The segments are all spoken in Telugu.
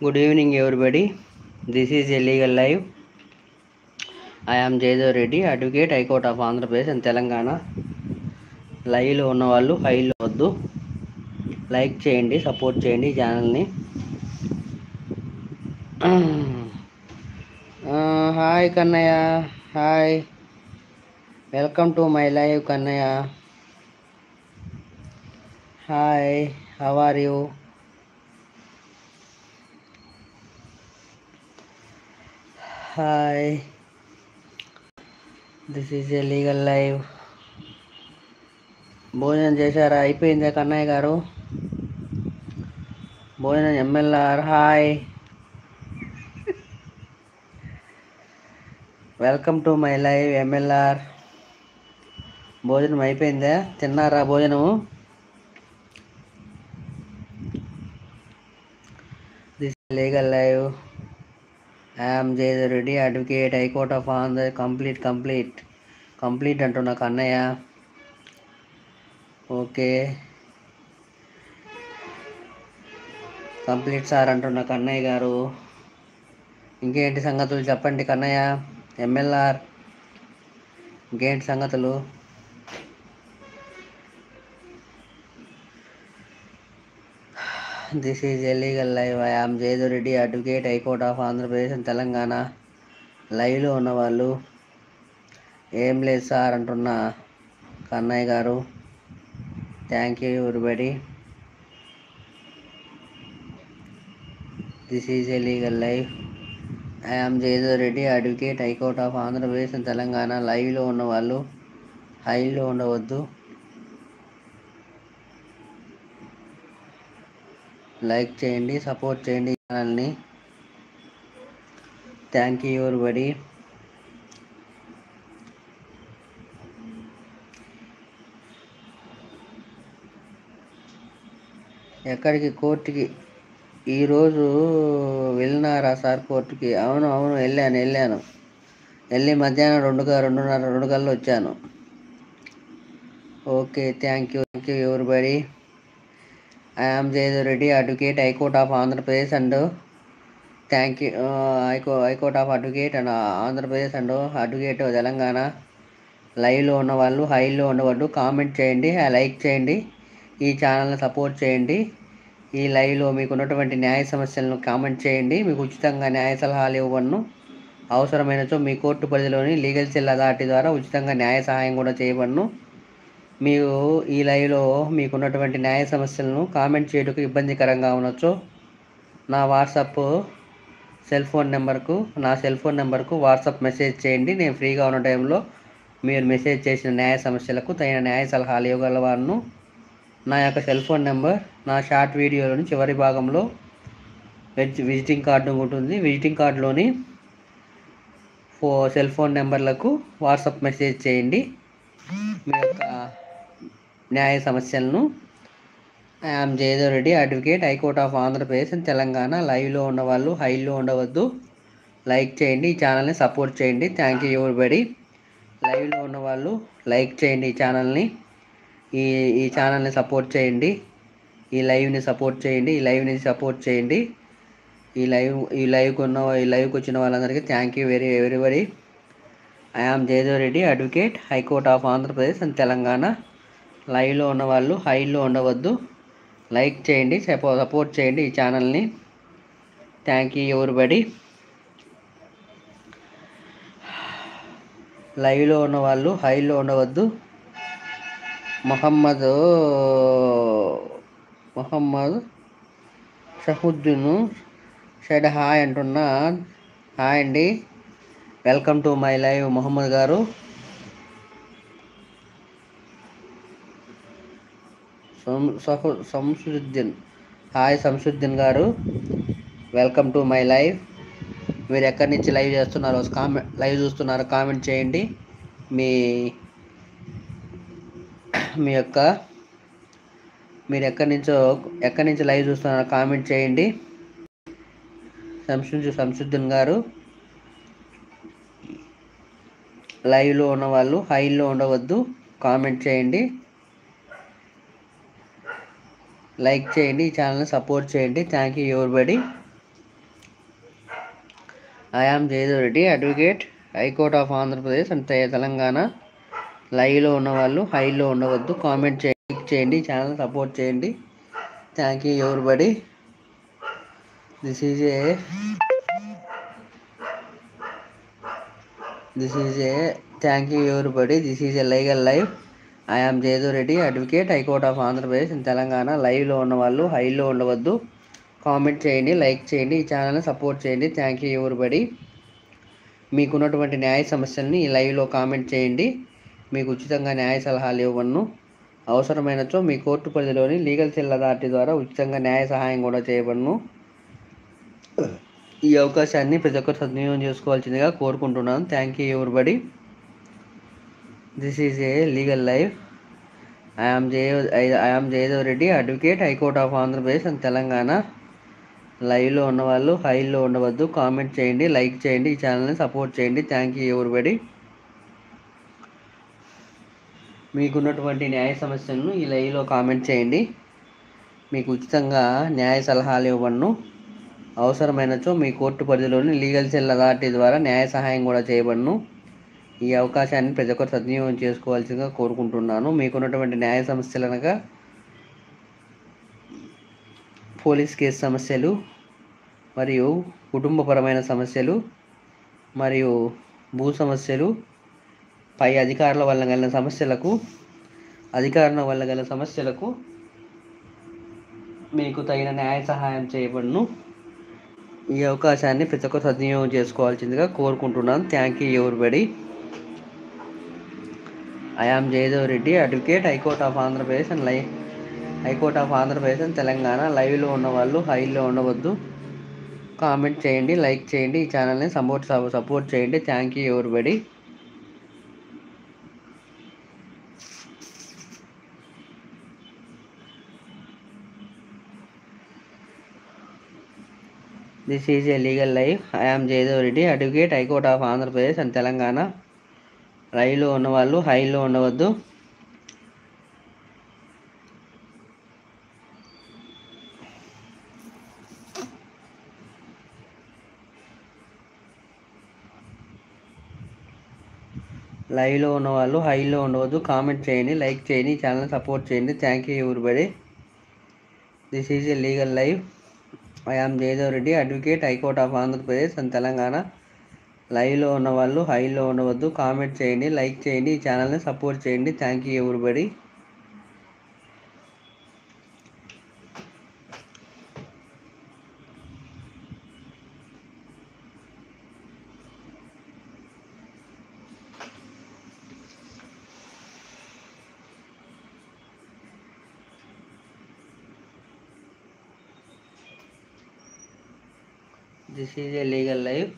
Good evening, everybody. This is a legal live. I am Jaydev Reddy, Advocate, High Court of Andhra Pradesh and Telangana. లైవ్లో ఉన్న వాళ్ళు హైలో వద్దు, లైక్ చేయండి, సపోర్ట్ చేయండి ఛానల్ని. Hi Kannayya, hi, welcome to my live Kannayya. Hi, how are you? Hi, this is a legal live. భోజనం చేశారా? అయిపోయిందా కన్నయ్య గారు? భోజనం MLR hi, welcome to my live MLR. భోజనం అయిపోయిందా? తిన్నారా భోజనము? This legal live. I'm Jayadev Reddy, advocate, high court of Andhra. Complete అంటున్నా కన్నయ్య. ఓకే, కంప్లీట్ సార్ అంటున్నా కన్నయ్య గారు. ఇంకేంటి సంగతులు చెప్పండి కన్నయ్య. ఎంఎల్ఆర్, ఇంకేంటి సంగతులు? This is a legal live. I am Jayadev Reddy, advocate, high court of Andhra Pradesh and Telangana. లైవ్లో ఉన్నవాళ్ళు ఏం లేదు సార్ అంటున్నా కన్నయ్య గారు. Thank you everybody. This is a legal live. I am Jayadev Reddy, advocate, high court of Andhra Pradesh and Telangana. లైవ్లో ఉన్నవాళ్ళు హైలో ఉండవద్దు, లైక్ చేయండి, సపోర్ట్ చేయండి ఛానల్ని. Thank you everybody. ఎక్కడికి? కోర్టుకి. ఈరోజు వెళ్ళినారా సార్ కోర్టుకి? అవును వెళ్ళాను. వెళ్ళి మధ్యాహ్నం 2 కల్లా వచ్చాను. Okay, thank you everybody. I am Jayadev Reddy, advocate, high court of Andhra Pradesh and thank you high court of advocate and Andhra Pradesh and advocate Telangana. లైవ్లో ఉన్న వాళ్ళు హైలో ఉండవద్దు, కామెంట్ చేయండి, లైక్ చేయండి, ఈ ఛానల్ని సపోర్ట్ చేయండి. ఈ లైవ్లో మీకు ఉన్నటువంటి న్యాయ సమస్యలను కామెంట్ చేయండి. మీకు ఉచితంగా న్యాయ సలహాలు ఇవ్వబడును. అవసరమైనచో మీ కోర్టు పరిధిలోని లీగల్ సెల్ అథారిటీ ద్వారా ఉచితంగా న్యాయ సహాయం కూడా చేయబడును. మీరు ఈ లైవ్లో మీకున్నటువంటి న్యాయ సమస్యలను కామెంట్ చేయడానికి ఇబ్బందికరంగా ఉండొచ్చు. నా సెల్ ఫోన్ నెంబర్కు వాట్సాప్ మెసేజ్ చేయండి. నేను ఫ్రీగా ఉన్న టైంలో మీరు మెసేజ్ చేసిన న్యాయ సమస్యలకు తగిన న్యాయ సలహాలు ఇవ్వగలవాను. నా యొక్క సెల్ ఫోన్ నెంబర్ నా షార్ట్ వీడియోలోని చివరి భాగంలో విజిటింగ్ కార్డు ఉంటుంది. విజిటింగ్ కార్డులోని సెల్ ఫోన్ నెంబర్లకు వాట్సాప్ మెసేజ్ చేయండి మీ యొక్క న్యాయ సమస్యలను. I'm Jayadev Reddy, advocate, high court of Andhra Pradesh and Telangana. లైవ్లో ఉన్నవాళ్ళు హైలో ఉండవద్దు, లైక్ చేయండి, ఈ ఛానల్ని సపోర్ట్ చేయండి. Thank you everybody. లైవ్లో ఉన్నవాళ్ళు లైక్ చేయండి ఈ ఛానల్ని, ఈ ఛానల్ని సపోర్ట్ చేయండి, ఈ లైవ్ని సపోర్ట్ చేయండి, ఈ లైవ్కి వచ్చిన వాళ్ళందరికీ thank you everybody. I am Jayadev Reddy, advocate, high court of Andhra Pradesh and Telangana. లైవ్లో ఉన్నవాళ్ళు హైలో ఉండవద్దు, లైక్ చేయండి, సపోర్ట్ చేయండి ఈ ఛానల్ని. Thank you everybody. లైవ్లో ఉన్నవాళ్ళు హైలో ఉండవద్దు. మొహమ్మద్ షహుద్దీన్ షెడ్ హాయ్ అంటున్నా. హాయ్ అండి, welcome to my live Mohammed గారు. సంసుద్దీన్ హాయ్ సంసుద్దీన్ గారు, వెల్కమ్ టు మై లైవ్. మీరు ఎక్కడి నుంచి లైవ్ చేస్తున్నారో లైవ్ చూస్తున్నారో కామెంట్ చేయండి. మీరు ఎక్కడి నుంచి లైవ్ చూస్తున్నారో కామెంట్ చేయండి. సంసుద్దీన్ గారు, లైవ్లో ఉన్నవాళ్ళు హైలో ఉండవద్దు, కామెంట్ చేయండి, లైక్ చేయండి, ఈ ఛానల్ని సపోర్ట్ చేయండి. Thank you everybody. I am Jayadev Reddy, advocate, high court of Andhra Pradesh and Telangana. లైవ్లో ఉన్నవాళ్ళు హైలో ఉండవద్దు. కామెంట్ చేయండి, ఛానల్ సపోర్ట్ చేయండి. Thank you everybody. This is a thank you everybody. This is a legal live. I am Jayadev Reddy, advocate, high court of Andhra Pradesh and Telangana. లైవ్లో ఉన్నవాళ్ళు హైలో ఉండవద్దు. కామెంట్ చేయండి, లైక్ చేయండి, ఈ ఛానల్ని సపోర్ట్ చేయండి. Thank you everybody. మీకున్నటువంటి న్యాయ సమస్యల్ని ఈ లైవ్లో కామెంట్ చేయండి. మీకు ఉచితంగా న్యాయ సలహాలు ఇవ్వను. అవసరమైనచో మీ కోర్టు పరిధిలోని లీగల్ సెల్ అథారిటీ ద్వారా ఉచితంగా న్యాయ సహాయం కూడా చేయబడును. ఈ అవకాశాన్ని ప్రతి ఒక్కరు సద్వినియోగం చేసుకోవాల్సిందిగా కోరుకుంటున్నాను. Thank you everybody. This is a legal live. I am Jayadev Reddy, advocate, high court of Andhra Pradesh and Telangana. లైవ్లో ఉన్నవాళ్ళు హైలో ఉండవద్దు. కామెంట్ చేయండి, లైక్ చేయండి, ఈ ఛానల్ని సపోర్ట్ చేయండి. Thank you everybody. మీకున్నటువంటి న్యాయ సమస్యలను ఈ లైవ్లో కామెంట్ చేయండి. మీకు ఉచితంగా న్యాయ సలహాలు ఇవ్వను. అవసరమైనచో మీ కోర్టు పరిధిలోని లీగల్ సెల్ అథారిటీ ద్వారా న్యాయ సహాయం కూడా చేయబడును. ఈ అవకాశాన్ని ప్రతి ఒక్కరు సద్వినియోగం చేసుకోవాల్సిందిగా కోరుకుంటున్నాను. మీకున్నటువంటి న్యాయ సమస్యలు అనగా పోలీస్ కేసు సమస్యలు, మరియు కుటుంబపరమైన సమస్యలు, మరియు భూ సమస్యలు, పై అధికారుల వల్ల గల సమస్యలకు మీకు తగిన న్యాయ సహాయం చేయబడును. ఈ అవకాశాన్ని ప్రతి ఒక్కరు సద్వినియోగం చేసుకోవాల్సిందిగా కోరుకుంటున్నాను. Thank you everybody. I am Jayadev Reddy, advocate, high court of Andhra Pradesh and Telangana. లైవ్లో ఉన్నవాళ్ళు హైలో ఉండవద్దు. కామెంట్ చేయండి, లైక్ చేయండి, ఈ ఛానల్ని సపోర్ట్ చేయండి. Thank you everybody. This is a legal live. I am Jayadev Reddy, advocate, high court of Andhra Pradesh and Telangana. లైవ్లో ఉన్నవాళ్ళు హైలో ఉండవద్దు. లైవ్లో ఉన్నవాళ్ళు హైలో ఉండవద్దు. కామెంట్ చేయండి, లైక్ చేయండి, ఛానల్ సపోర్ట్ చేయండి. Thank you everybody. This is a legal live. I am Jayadev Reddy, advocate, high court of Andhra Pradesh and Telangana. లైవ్లో ఉన్నవాళ్ళు హైలో ఉండవద్దు. కామెంట్ చేయండి, లైక్ చేయండి, ఈ ఛానల్ని సపోర్ట్ చేయండి. Thank you everybody. This is a legal live.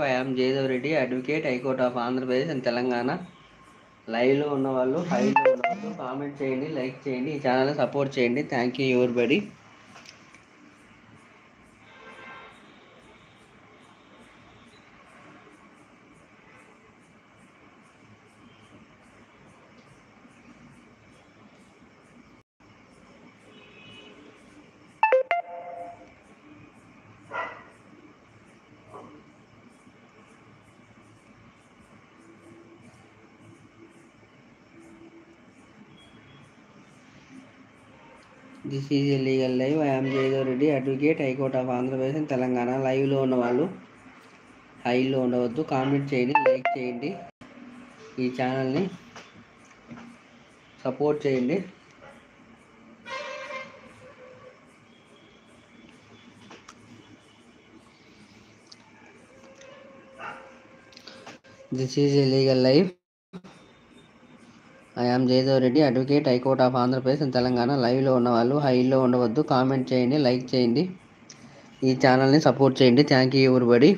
I am Jayadev Reddy, advocate, high court of Andhra Pradesh and Telangana. లైవ్లో ఉన్నవాళ్ళు హైలో ఉన్నవాళ్ళు కామెంట్ చేయండి, లైక్ చేయండి, ఈ ఛానల్ని సపోర్ట్ చేయండి. Thank you everybody. This is a legal live. I am Jayadev Reddy, advocate, high court of Andhra Pradesh and Telangana. లైవ్లో ఉన్నవాళ్ళు హైలో ఉండవద్దు. కామెంట్ చేయండి, లైక్ చేయండి, ఈ ఛానల్ని సపోర్ట్ చేయండి. This is a legal live. I am Jayadev Reddy, advocate, high court of Andhra Pradesh and Telangana. లైవ్లో ఉన్నవాళ్ళు హైలో ఉండవద్దు. కామెంట్ చేయండి, లైక్ చేయండి, ఈ ఛానల్ని సపోర్ట్ చేయండి. Thank you everybody.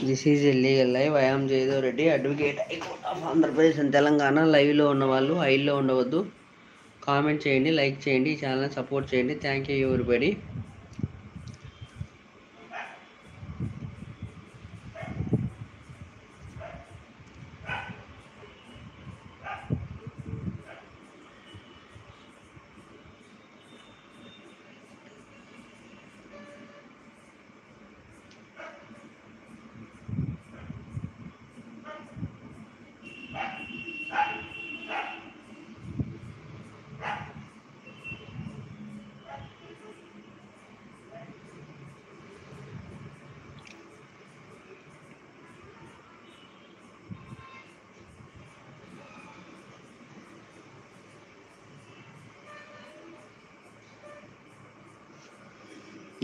This is illegal live. I am Jayadev Reddy, advocate, high court of Andhra Pradesh and Telangana. లైవ్లో ఉన్న వాళ్ళు హైల్లో ఉండవద్దు. కామెంట్ చేయండి, లైక్ చేయండి, ఈ ఛానల్ని సపోర్ట్ చేయండి. Thank you everybody.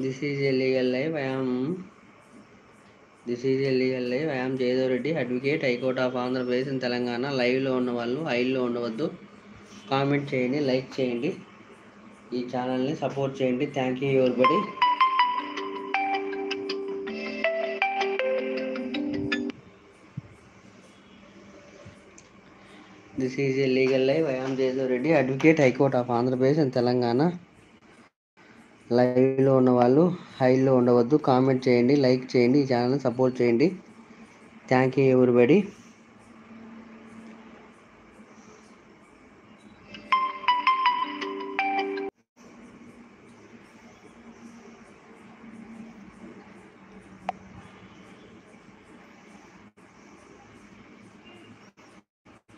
This is a legal live. This is a legal live. I am Jaydev Reddy, advocate, High Court of Andhra Pradesh and Telangana. లైవ్లో ఉన్న వాళ్ళు హైల్లో ఉండవద్దు. కామెంట్ చేయండి, లైక్ చేయండి, ఈ ఛానల్ని సపోర్ట్ చేయండి. Thank you everybody. This is a legal live. I am Jayadev Reddy, advocate, high court of Andhra Pradesh and Telangana. లైవ్లో ఉన్న వాళ్ళు హైల్లో ఉండవద్దు. కామెంట్ చేయండి, లైక్ చేయండి, ఈ ఛానల్ని సపోర్ట్ చేయండి. Thank you everybody.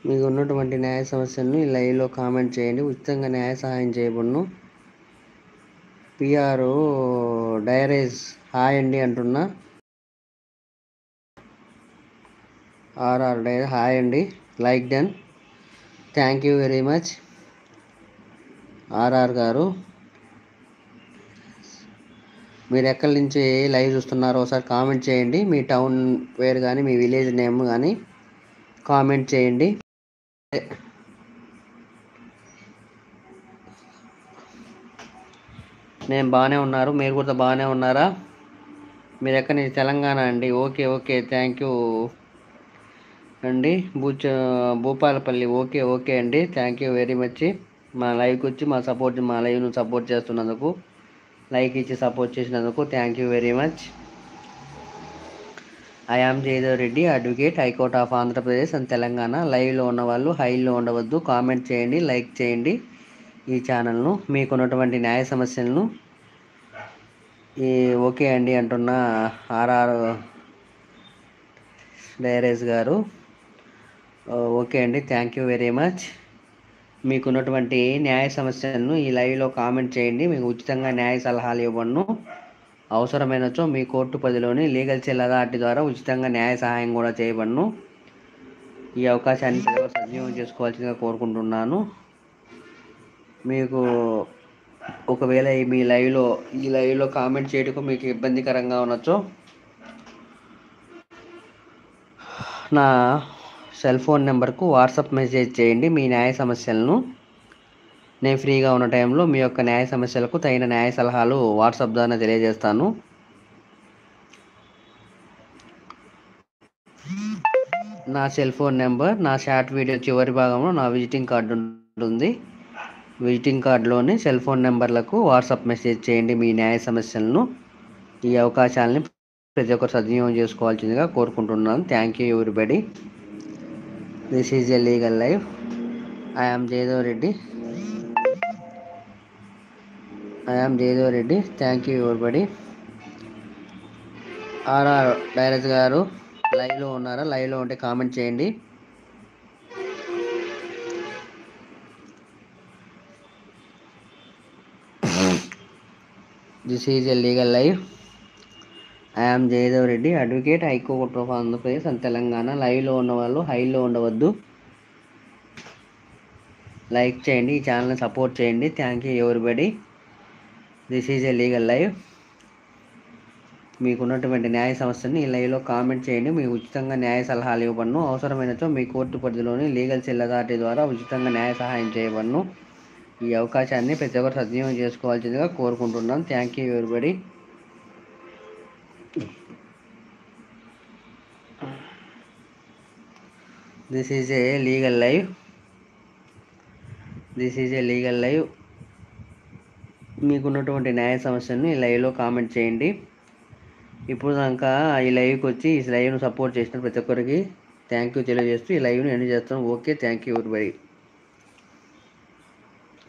మీకు ఉన్నటువంటి న్యాయ సమస్యలను ఈ లైవ్లో కామెంట్ చేయండి. ఉచితంగా న్యాయ సహాయం చేయబడును. పిఆర్ డైరేజ్ హాయ్ అండి అంటున్నా. ఆర్ఆర్ డైర్ హాయ్ అండి, like done. Thank you very much RR గారు. మీరు ఎక్కడి నుంచి లైవ్ చూస్తున్నారో ఒకసారి కామెంట్ చేయండి. మీ టౌన్ పేరు కానీ మీ విలేజ్ నేమ్ కానీ కామెంట్ చేయండి. నేను బాగానే ఉన్నారు, మీరు కూడా బాగానే ఉన్నారా? మీరు ఎక్కడి నుంచి? తెలంగాణ అండి. ఓకే ఓకే, థ్యాంక్ యూ అండి. భూపాలపల్లి. ఓకే ఓకే అండి, థ్యాంక్ యూ వెరీ మచ్. మా లైవ్కి వచ్చి మా లైవ్ను సపోర్ట్ చేస్తున్నందుకు, లైక్ ఇచ్చి సపోర్ట్ చేసినందుకు thank you very much. I am Jayadev Reddy, advocate, high court of Andhra Pradesh and Telangana. లైవ్లో ఉన్న వాళ్ళు హైల్లో ఉండవద్దు. కామెంట్ చేయండి, లైక్ చేయండి ఈ ఛానల్ను. మీకున్నటువంటి న్యాయ సమస్యలను ఓకే అండి అంటున్న ఆర్ఆర్ డైరేజ్ గారు. ఓకే అండి, థ్యాంక్ యూ వెరీ మచ్. మీకున్నటువంటి న్యాయ సమస్యలను ఈ లైవ్లో కామెంట్ చేయండి. మీకు ఉచితంగా న్యాయ సలహాలు ఇవ్వను. అవసరమైనచో మీ కోర్టు పరిధిలోని లీగల్ సెల్ అథారిటీ ద్వారా ఉచితంగా న్యాయ సహాయం కూడా చేయబడును. ఈ అవకాశాన్ని సద్వినియోగం చేసుకోవాల్సిందిగా కోరుకుంటున్నాను. మీకు ఒకవేళ ఈ లైవ్లో కామెంట్ చేయడానికి మీకు ఇబ్బందికరంగా ఉండొచ్చు, నా సెల్ ఫోన్ నెంబర్కు వాట్సాప్ మెసేజ్ చేయండి మీ న్యాయ సమస్యలను. నేను ఫ్రీగా ఉన్న టైంలో మీ యొక్క న్యాయ సమస్యలకు తగిన న్యాయ సలహాలు వాట్సాప్ ద్వారా తెలియజేస్తాను. నా సెల్ ఫోన్ నెంబర్ నా షార్ట్ వీడియో చివరి భాగంలో నా విజిటింగ్ కార్డు ఉంటుంది. విజిటింగ్ కార్డులోని సెల్ ఫోన్ నెంబర్లకు వాట్సాప్ మెసేజ్ చేయండి మీ న్యాయ సమస్యలను. ఈ అవకాశాలని ప్రతి ఒక్కరు సద్వినియోగం చేసుకోవాల్సిందిగా కోరుకుంటున్నాను. Thank you everybody. This is a legal live. I am Jayadev Reddy. Thank you everybody. RR direct గారు లైవ్లో ఉన్నారా? లైవ్లో ఉంటే కామెంట్ చేయండి. This is a legal live. I am Jayadev Reddy, advocate, high court of Andhra Pradesh and Telangana. లైవ్లో ఉన్న వాళ్ళు హైలో ఉండవద్దు. లైక్ చేయండి, ఈ ఛానల్ని సపోర్ట్ చేయండి. Thank you everybody. This is a legal live. మీకున్నటువంటి న్యాయ సమస్యని ఈ లైవ్లో కామెంట్ చేయండి. మీకు ఉచితంగా న్యాయ సలహాలు ఇవ్వబడును. అవసరమైనచో మీ కోర్టు పరిధిలోని లీగల్ సెల్ అథారిటీ ద్వారా ఉచితంగా న్యాయ సహాయం చేయబడును. ఈ అవకాశాన్ని ప్రతి ఒక్కరు సద్వినియోగం చేసుకోవాల్సిందిగా కోరుకుంటున్నాను. Thank you everybody. This is a legal live. This is a legal live. మీకున్నటువంటి న్యాయ సమస్యను ఈ లైవ్లో కామెంట్ చేయండి. ఇప్పుడు దాకా ఈ లైవ్కి వచ్చి ఈ లైవ్ను సపోర్ట్ చేసిన ప్రతి ఒక్కరికి థ్యాంక్ యూ తెలియజేస్తూ ఈ లైవ్ని ఎండ్ చేస్తాను. Okay, thank you everybody.